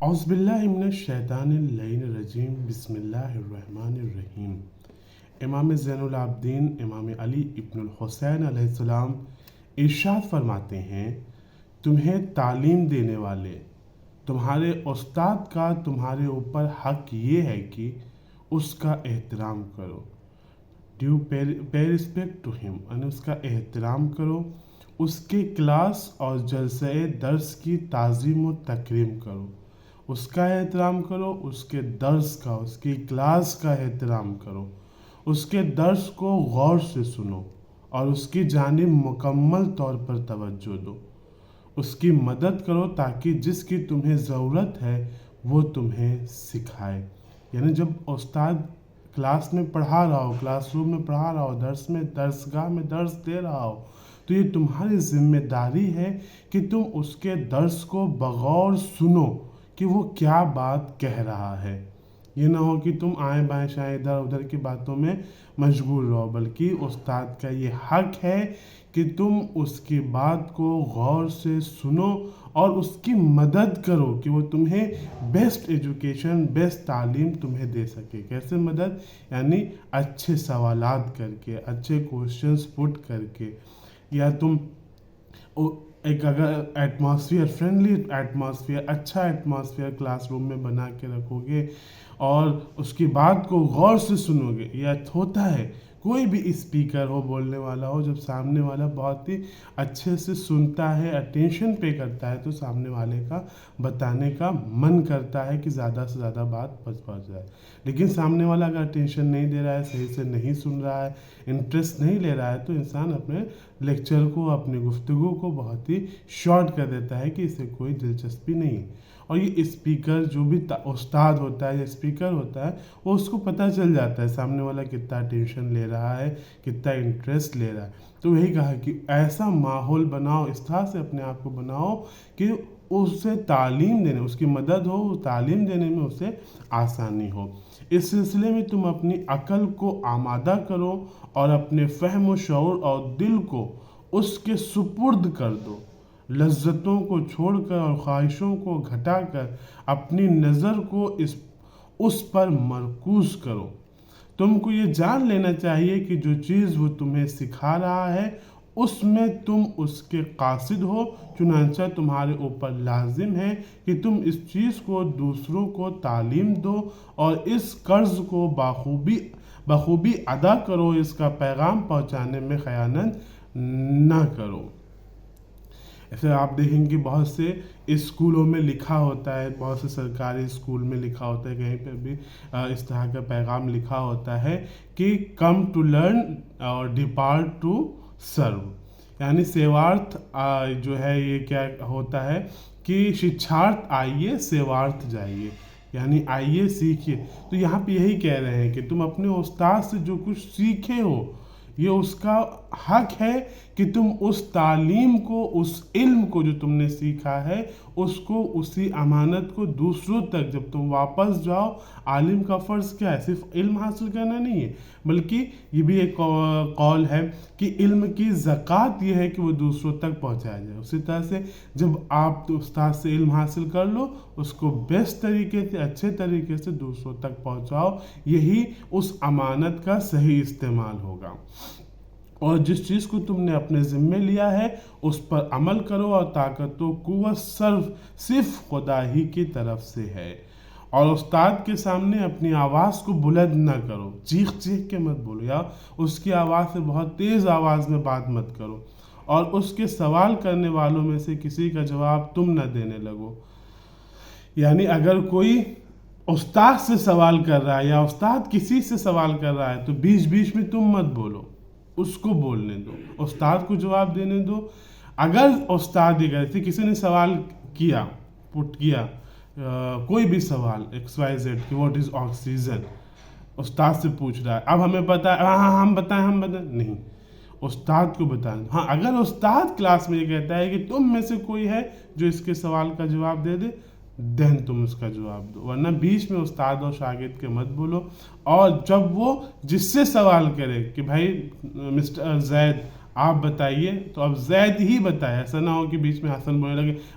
اعوذ باللہ من الشیطان اللعین الرجیم بسم اللہ الرحمن الرحیم۔ امام زین العابدین امام علی ابن الحسین علیہ السلام ارشاد فرماتے ہیں، تمہیں تعلیم دینے والے تمہارے استاد کا تمہارے اوپر حق یہ ہے کہ اس کا احترام کرو، ڈیو پے رسپیکٹ ٹو ہم، یعنی اس کا احترام کرو، اس کے کلاس اور جلسہ درس کی تعظیم و تکریم کرو، اس کا احترام کرو، اس کے درس کا، اس کی کلاس کا احترام کرو، اس کے درس کو غور سے سنو اور اس کی جانب مکمل طور پر توجہ دو، اس کی مدد کرو تاکہ جس کی تمہیں ضرورت ہے وہ تمہیں سکھائے۔ یعنی جب استاد کلاس میں پڑھا رہا ہو، کلاس روم میں پڑھا رہا ہو، درسگاہ میں درس دے رہا ہو، تو یہ تمہاری ذمہ داری ہے کہ تم اس کے درس کو بغور سنو کہ وہ کیا بات کہہ رہا ہے۔ یہ نہ ہو کہ تم آئیں بائیں شائیں ادھر ادھر کی باتوں میں مشغول رہو، بلکہ استاد کا یہ حق ہے کہ تم اس کی بات کو غور سے سنو اور اس کی مدد کرو کہ وہ تمہیں بیسٹ ایجوکیشن، بیسٹ تعلیم تمہیں دے سکے۔ کیسے مدد؟ یعنی اچھے سوالات کر کے، اچھے کوشچنز پٹ کر کے، یا تم ایک اگر ایٹماسفیئر، فرینڈلی ایٹماسفیئر، اچھا ایٹماسفیئر کلاس روم میں بنا کے رکھو گے اور اس کی بات کو غور سے سنو گے۔ یہ ہوتا ہے کوئی بھی اسپیکر ہو، بولنے والا ہو، جب سامنے والا بہت ہی اچھے سے سنتا ہے، اٹینشن پے کرتا ہے، تو سامنے والے کا بتانے کا من کرتا ہے کہ زیادہ سے زیادہ بات پہنچ جائے۔ لیکن سامنے والا اگر اٹینشن نہیں دے رہا ہے، صحیح سے نہیں سن رہا ہے، انٹرسٹ نہیں لے رہا ہے، تو انسان اپنے لیکچر کو، اپنی گفتگو کو بہت ہی شارٹ کر دیتا ہے کہ اسے کوئی دلچسپی نہیں ہے۔ اور یہ اسپیکر جو بھی استاد ہوتا ہے یا اسپیکر ہوتا ہے، وہ اس کو پتہ چل جاتا ہے سامنے والا کتنا اٹینشن لے رہا ہے، کتنا انٹرسٹ لے رہا ہے۔ تو یہی کہا کہ ایسا ماحول بناؤ، اس طرح سے اپنے آپ کو بناؤ کہ اسے تعلیم دینے، اس کی مدد ہو، تعلیم دینے میں اسے آسانی ہو۔ اس سلسلے میں تم اپنی عقل کو آمادہ کرو اور اپنے فہم و شعور اور دل کو اس کے سپرد کر دو۔ لذتوں کو چھوڑ کر اور خواہشوں کو گھٹا کر اپنی نظر کو اس پر مرکوز کرو۔ تم کو یہ جان لینا چاہیے کہ جو چیز وہ تمہیں سکھا رہا ہے اس میں تم اس کے قاصد ہو، چنانچہ تمہارے اوپر لازم ہے کہ تم اس چیز کو دوسروں کو تعلیم دو اور اس قرض کو بخوبی ادا کرو، اس کا پیغام پہنچانے میں خیانت نہ کرو۔ ایسے آپ دیکھیں گے بہت سے اسکولوں میں لکھا ہوتا ہے، بہت سے سرکاری اسکول میں لکھا ہوتا ہے، کہیں پہ بھی اس طرح کا پیغام لکھا ہوتا ہے کہ کم ٹو لرن اور ڈپارٹ ٹو سرو، یعنی سیوارتھ جو ہے یہ کیا ہوتا ہے کہ شکشارتھ آئیے سیوارتھ جائیے، یعنی آئیے سیکھیے۔ تو یہاں پہ یہی کہہ رہے ہیں کہ تم اپنے استاد سے جو کچھ سیکھے ہو، یہ اس کا حق ہے کہ تم اس تعلیم کو، اس علم کو جو تم نے سیکھا ہے، اس کو، اسی امانت کو دوسروں تک جب تم واپس جاؤ۔ عالم کا فرض کیا ہے؟ صرف علم حاصل کرنا نہیں ہے، بلکہ یہ بھی ایک قول ہے کہ علم کی زکوٰۃ یہ ہے کہ وہ دوسروں تک پہنچایا جائے۔ اسی طرح سے جب آپ استاد سے علم حاصل کر لو، اس کو بیسٹ طریقے سے، اچھے طریقے سے دوسروں تک پہنچاؤ، یہی اس امانت کا صحیح استعمال ہوگا۔ اور جس چیز کو تم نے اپنے ذمے لیا ہے اس پر عمل کرو، اور طاقت و قوت صرف خدا ہی کی طرف سے ہے۔ اور استاد کے سامنے اپنی آواز کو بلند نہ کرو، چیخ کے مت بولو، یا اس کی آواز سے بہت تیز آواز میں بات مت کرو، اور اس کے سوال کرنے والوں میں سے کسی کا جواب تم نہ دینے لگو۔ یعنی اگر کوئی استاد سے سوال کر رہا ہے یا استاد کسی سے سوال کر رہا ہے تو بیچ میں تم مت بولو، اس کو بولنے دو، استاد کو جواب دینے دو۔ اگر استاد کسی نے سوال کیا، کوئی بھی سوال XYZ کہ واٹ از آکسیجن، استاد سے پوچھ رہا ہے، اب ہمیں پتا ہے، ہم بتائیں نہیں، استاد کو بتائیں۔ ہاں، اگر استاد کلاس میں یہ کہتا ہے کہ تم میں سے کوئی ہے جو اس کے سوال کا جواب دے دے، دین تم اس کا جواب دو، ورنہ بیچ میں استاد اور شاگرد کے مت بولو۔ اور جب وہ جس سے سوال کرے کہ بھائی مسٹر زید آپ بتائیے، تو اب زید ہی بتائے، ایسا نہ ہو کہ بیچ میں حسن بولنے لگے